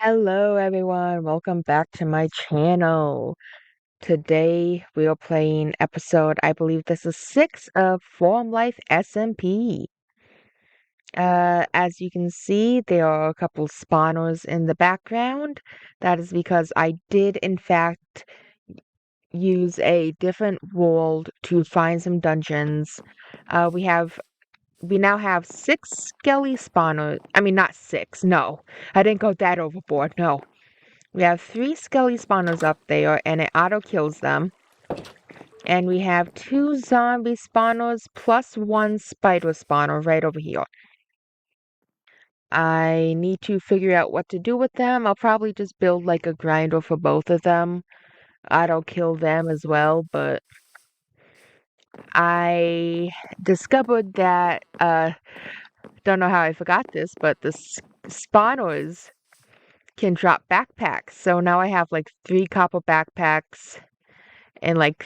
Hello everyone, welcome back to my channel. Today we are playing episode, I believe this is 6 of Life SMP. As you can see, there are a couple spawners in the background. That is because I did in fact use a different world to find some dungeons. We now have 6 skelly spawners. I mean, not 6, no. I didn't go that overboard, no. We have 3 skelly spawners up there, and it auto-kills them. And we have 2 zombie spawners plus 1 spider spawner right over here. I need to figure out what to do with them. I'll probably just build like a grinder for both of them. Auto-kill them as well, but I discovered that, don't know how I forgot this, but the spawners can drop backpacks. So now I have like 3 copper backpacks and like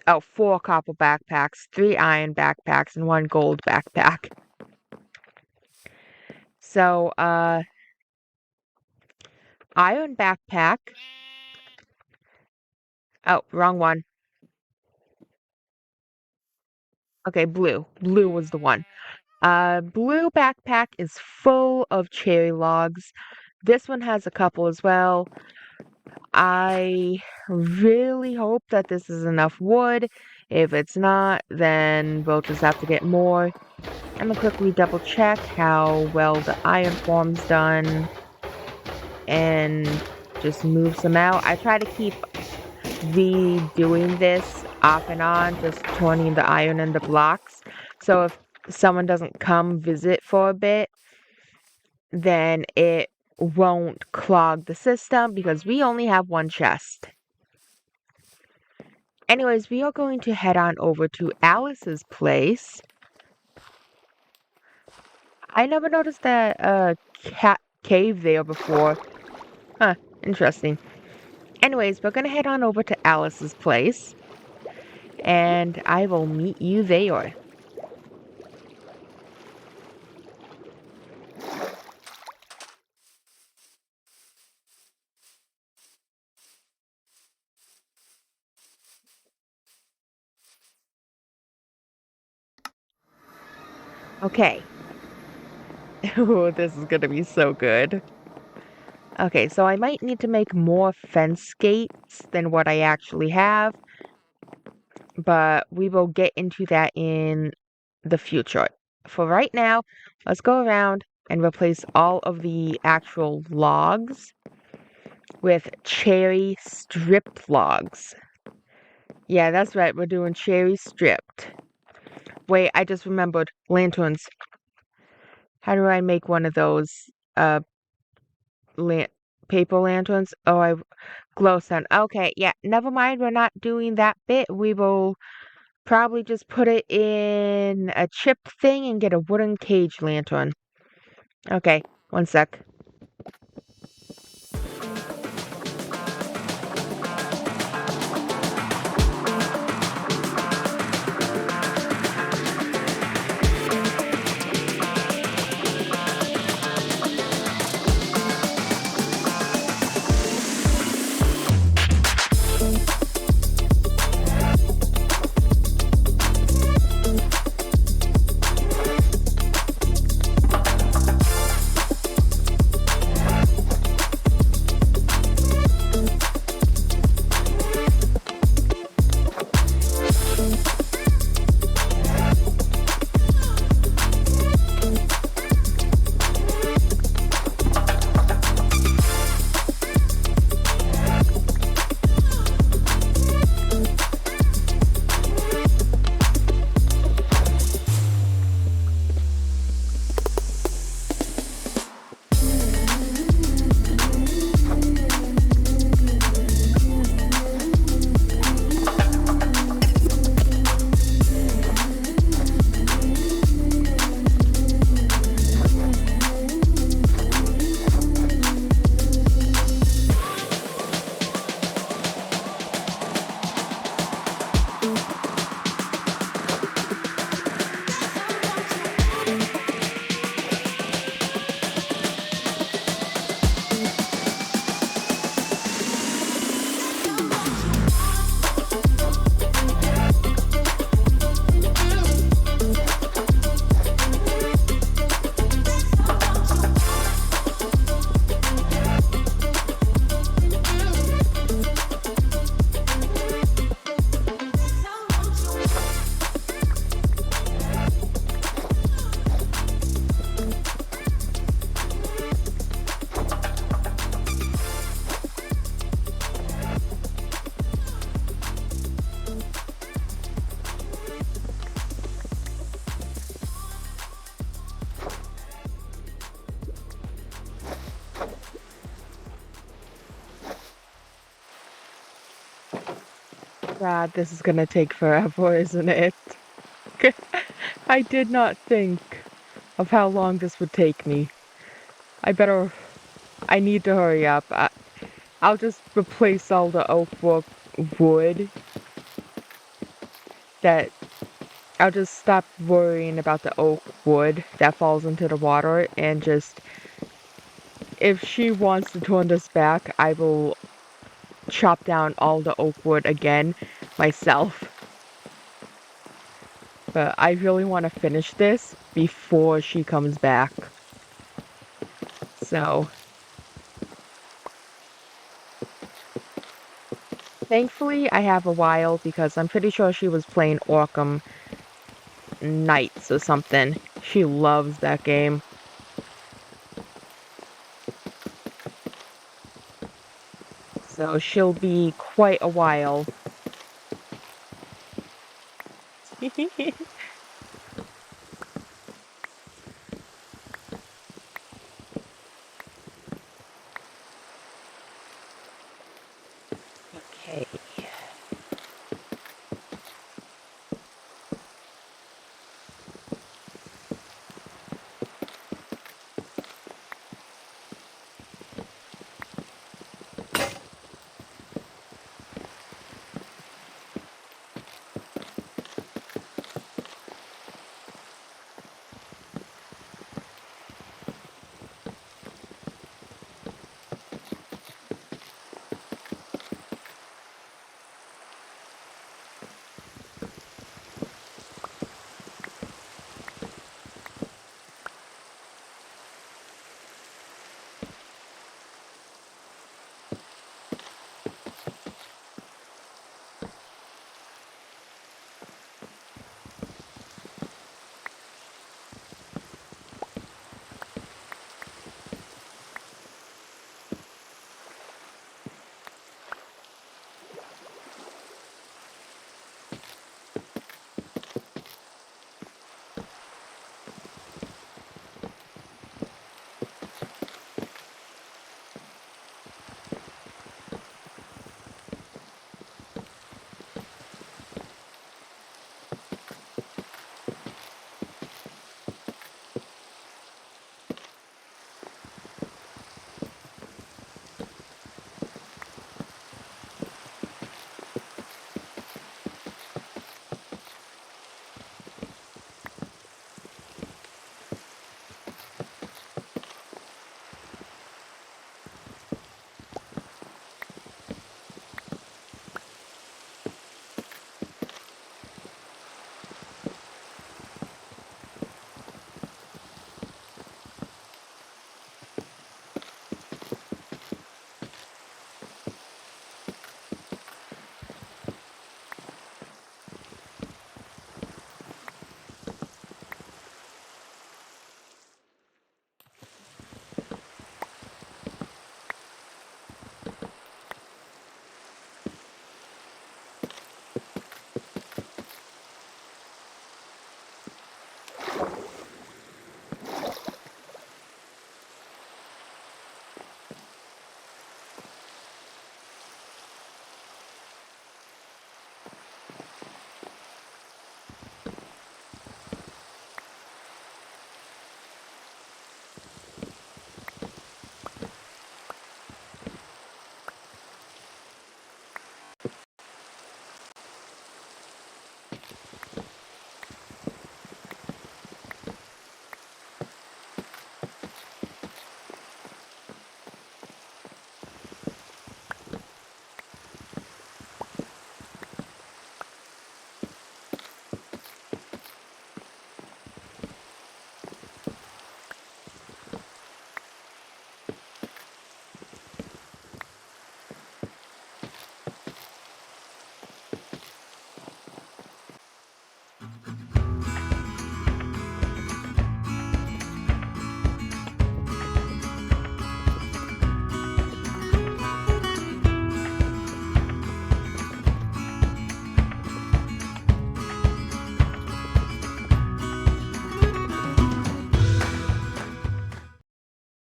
4 copper backpacks, 3 iron backpacks, and 1 gold backpack. So, iron backpack. Oh, wrong one. Okay, blue. Blue was the one. Blue backpack is full of cherry logs. This one has a couple as well. I really hope that this is enough wood. If it's not, then we'll just have to get more. I'm gonna quickly double check how well the iron form's done and just move some out. I try to keep doing this off and on, just turning the iron into blocks. So if someone doesn't come visit for a bit, then it won't clog the system because we only have 1 chest. Anyways, we are going to head on over to Alice's place. I never noticed that cat cave there before. Huh, interesting. Anyways, we're gonna head on over to Alice's place, and I will meet you there. Okay. Oh, this is gonna be so good. Okay, so I might need to make more fence gates than what I actually have, but we will get into that in the future. For right now, let's go around and replace all of the actual logs with cherry stripped logs. Yeah, that's right, we're doing cherry stripped. Wait, I just remembered. Lanterns. How do I make one of those, uh, paper lanterns? Oh, glow sun. Okay, yeah, never mind, we're not doing that bit. We will probably just put it in a chip thing and get a wooden cage lantern. Okay, 1 sec. God, this is gonna take forever, isn't it? I did not think of how long this would take me. I better, I need to hurry up. I'll just replace all the oak wood that I'll just stop worrying about the oak wood that falls into the water and just, if she wants to turn this back, I will chop down all the oak wood again myself. But I really want to finish this before she comes back. So, thankfully, I have a while because I'm pretty sure she was playing Orkham Knights or something. She loves that game. So she'll be quite a while. Okay.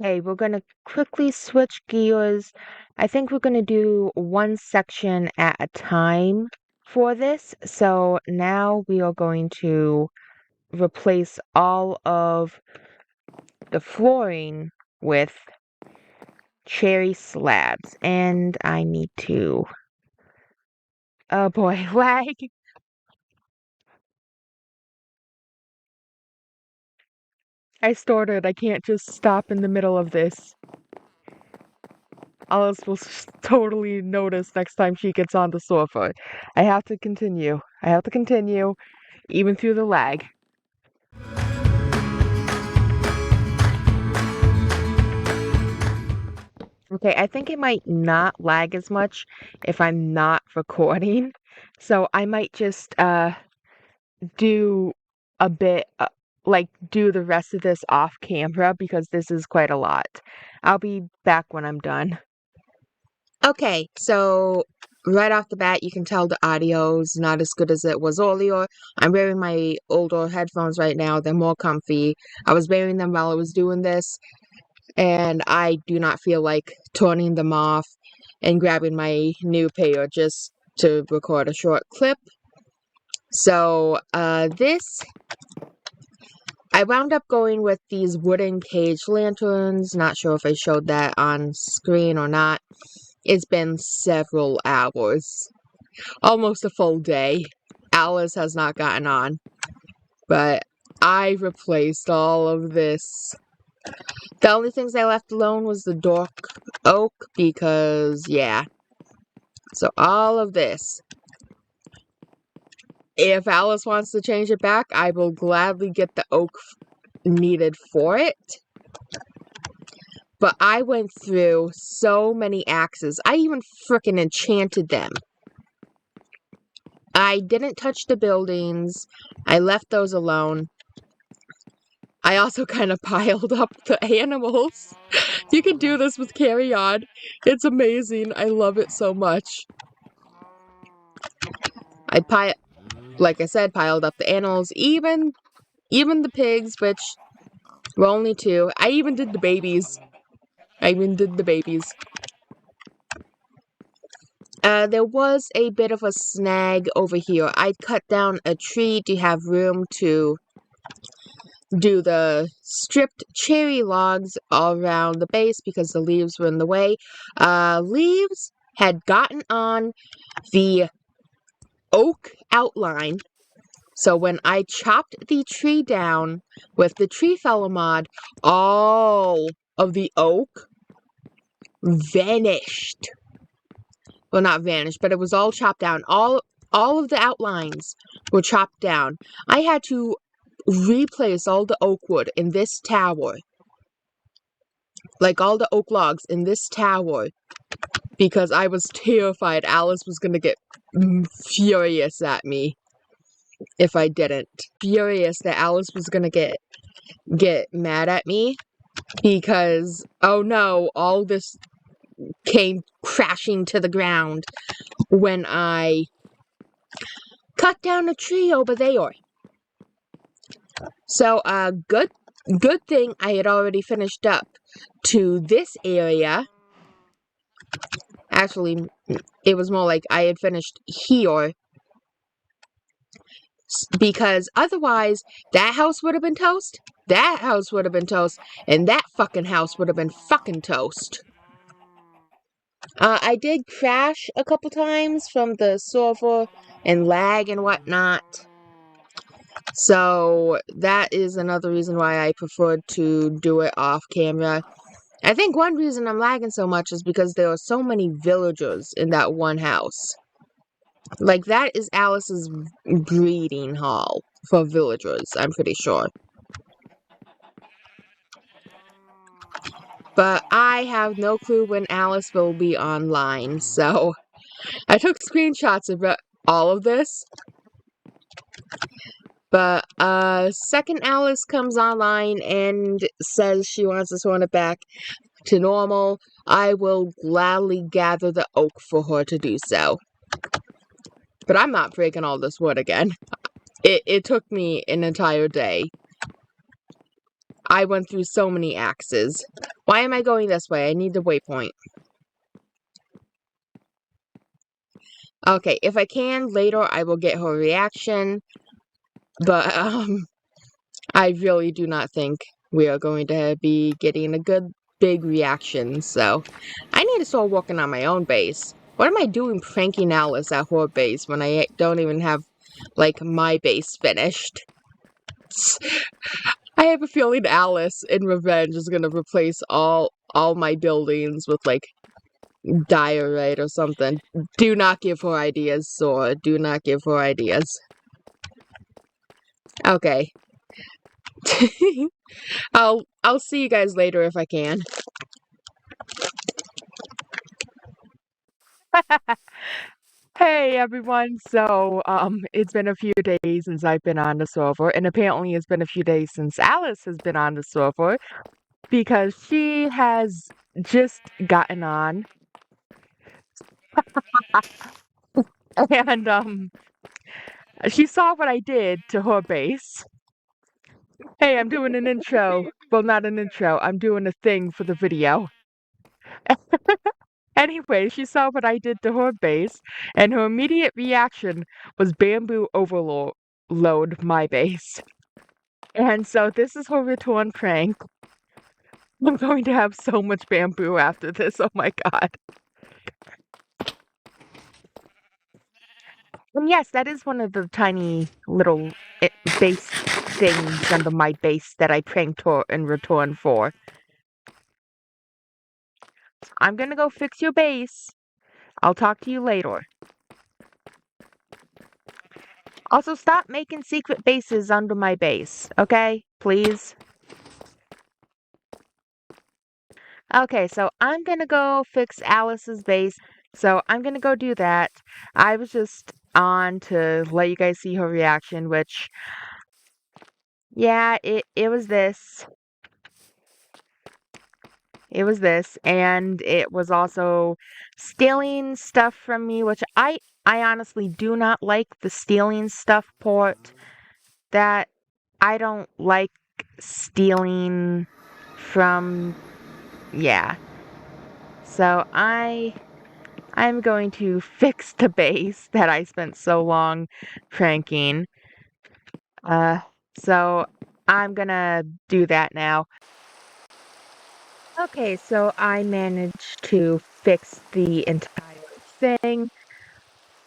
Okay, we're gonna quickly switch gears. I think we're gonna do one section at a time. for this. So now we are going to replace all of the flooring with cherry slabs. And I need to, oh boy, lag. I started. I can't just stop in the middle of this. Alice will totally notice next time she gets on the sofa. I have to continue. I have to continue, even through the lag. Okay, I think it might not lag as much if I'm not recording. So I might just do a bit like do the rest of this off camera because this is quite a lot. I'll be back when I'm done. Okay, so right off the bat, you can tell the audio's not as good as it was earlier. I'm wearing my older headphones right now. They're more comfy. I was wearing them while I was doing this, and I do not feel like turning them off and grabbing my new pair just to record a short clip. So, I wound up going with these wooden cage lanterns. Not sure if I showed that on screen or not. It's been several hours. Almost a full day. Alice has not gotten on. But I replaced all of this. The only things I left alone was the dark oak because, yeah. So all of this. If Alice wants to change it back, I will gladly get the oak needed for it. But I went through so many axes. I even frickin' enchanted them. I didn't touch the buildings. I left those alone. I also kind of piled up the animals. You can do this with Carry On. It's amazing. I love it so much. Like I said, piled up the animals, even the pigs, which were only two. I even did the babies. There was a bit of a snag over here. I cut down a tree to have room to do the stripped cherry logs all around the base because the leaves were in the way. Leaves had gotten on the oak outline. So when I chopped the tree down with the tree fellow mod, all of the oak vanished. Well, not vanished, but it was all chopped down. All of the outlines were chopped down. I had to replace all the oak wood in this tower. Like all the oak logs in this tower. Because I was terrified Alice was gonna get furious at me if I didn't. Furious that Alice was gonna get mad at me because, oh no, all this came crashing to the ground when I cut down a tree over there. So, good thing I had already finished up to this area. Actually, it was more like I had finished here. Because otherwise, that house would have been toast, that house would have been toast, and that fucking house would have been fucking toast. I did crash a couple times from the server and lag and whatnot. So that is another reason why I preferred to do it off camera. I think one reason I'm lagging so much is because there are so many villagers in that one house. Like, that is Alice's breeding hall for villagers, I'm pretty sure. But I have no clue when Alice will be online, so I took screenshots of all of this. But, second Alice comes online and says she wants to turn it back to normal, I will gladly gather the oak for her to do so. But I'm not breaking all this wood again. It took me an entire day. I went through so many axes. Why am I going this way? I need the waypoint. Okay, if I can, later I will get her reaction, but, I really do not think we are going to be getting a good big reaction, so I need to start working on my own base. What am I doing pranking Alice at her base when I don't even have, like, my base finished? I have a feeling Alice, in revenge, is gonna replace all my buildings with, like, diorite or something. Do not give her ideas, Sora. Do not give her ideas. Okay. I'll see you guys later if I can. Hey everyone, so it's been a few days since I've been on the server, and apparently it's been a few days since Alice has been on the server because she has just gotten on and she saw what I did to her base. Hey, I'm doing an intro. Well, not an intro, I'm doing a thing for the video. Anyway, she saw what I did to her base, and her immediate reaction was bamboo overload my base. And so this is her return prank. I'm going to have so much bamboo after this, oh my god. And yes, that is one of the tiny little base things under my base that I pranked her in return for. I'm gonna go fix your base. I'll talk to you later. Also, stop making secret bases under my base, okay? Please? Okay, so I'm gonna go fix Alice's base. So I'm gonna go do that. I was just on to let you guys see her reaction, which, yeah, it was this. It was this, and it was also stealing stuff from me, which I honestly do not like the stealing stuff part. That I don't like stealing from, yeah. So I'm going to fix the base that I spent so long pranking. Uh, so I'm gonna do that now. Okay, so I managed to fix the entire thing.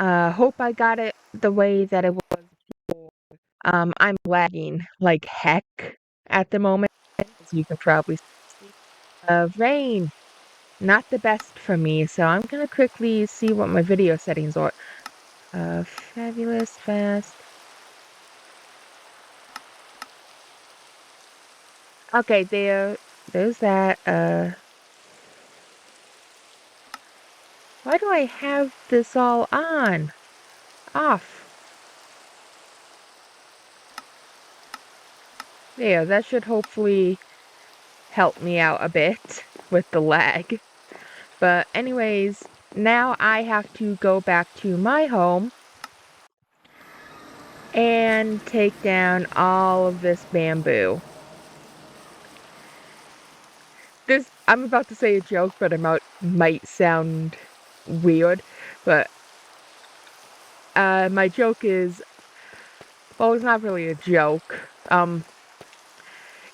Hope I got it the way that it was. I'm lagging like heck at the moment, as you can probably see. Rain, not the best for me, so I'm gonna quickly see what my video settings are. Fabulous, fast. Okay, there's that. Why do I have this all on? Off. There, that should hopefully help me out a bit with the lag. But anyways, now I have to go back to my home and take down all of this bamboo. I'm about to say a joke, but it might sound weird, but my joke is, well, it's not really a joke.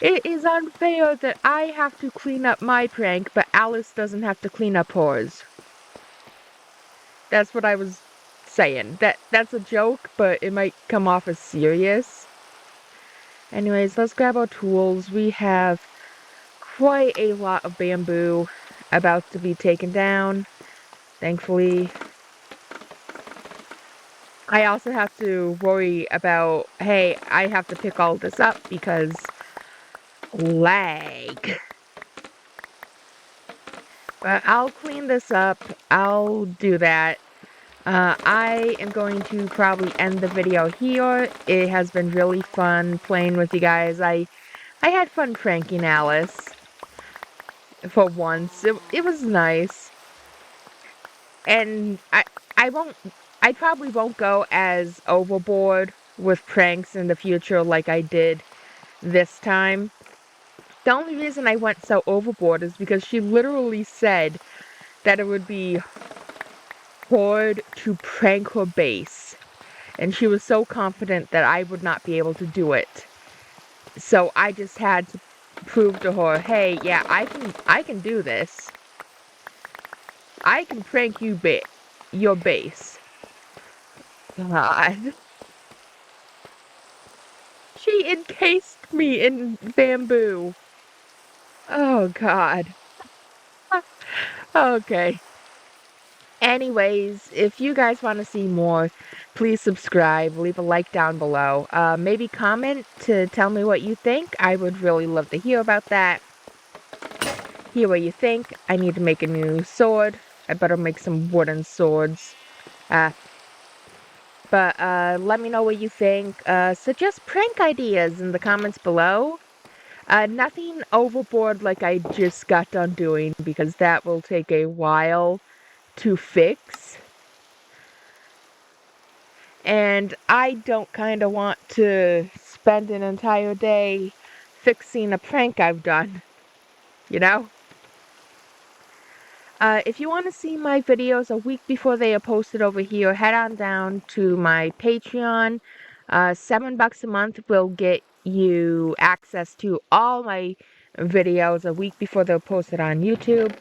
It is unfair that I have to clean up my prank, but Alice doesn't have to clean up hers. That's what I was saying. That's a joke, but it might come off as serious. Anyways, let's grab our tools. We have quite a lot of bamboo about to be taken down, thankfully. I also have to worry about, hey, I have to pick all this up because lag. But I'll clean this up. I'll do that. I am going to probably end the video here. It has been really fun playing with you guys. I had fun pranking Alice for once. It was nice. And I probably won't go as overboard with pranks in the future like I did this time. The only reason I went so overboard is because she literally said that it would be record to prank her base. And she was so confident that I would not be able to do it. So I just had to prove to her, hey, yeah, I can do this. I can prank your base. God. She encased me in bamboo. Oh God. Okay. Anyways, if you guys want to see more, please subscribe, leave a like down below. Maybe comment to tell me what you think. I would really love to hear about that. Hear what you think. I need to make a new sword. I better make some wooden swords. Uh, but let me know what you think. Suggest prank ideas in the comments below. Nothing overboard like I just got done doing because that will take a while to fix. And I don't kind of want to spend an entire day fixing a prank I've done, you know? If you want to see my videos a week before they are posted over here, head on down to my Patreon. $7 a month will get you access to all my videos a week before they're posted on YouTube.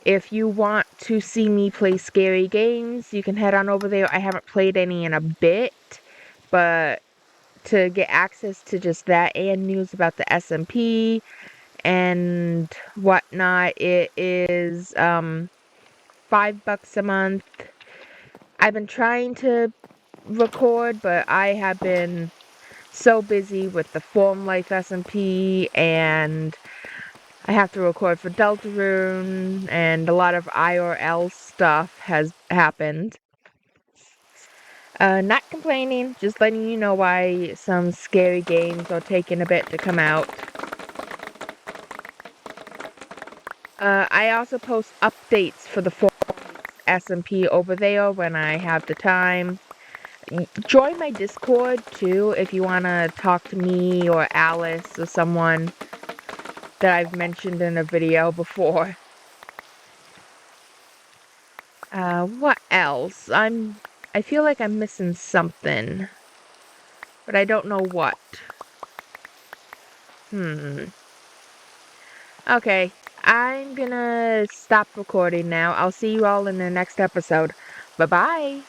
If you want to see me play scary games, you can head on over there. I haven't played any in a bit, but to get access to just that and news about the SMP and whatnot, it is $5 a month. I've been trying to record, but I have been so busy with the Form Life SMP, and I have to record for Deltarune, and a lot of IRL stuff has happened. Not complaining, just letting you know why some scary games are taking a bit to come out. I also post updates for the Form SMP over there when I have the time. Join my Discord too if you want to talk to me or Alice or someone that I've mentioned in a video before. What else? I feel like I'm missing something, but I don't know what. Okay, I'm gonna stop recording now. I'll see you all in the next episode. Bye-bye.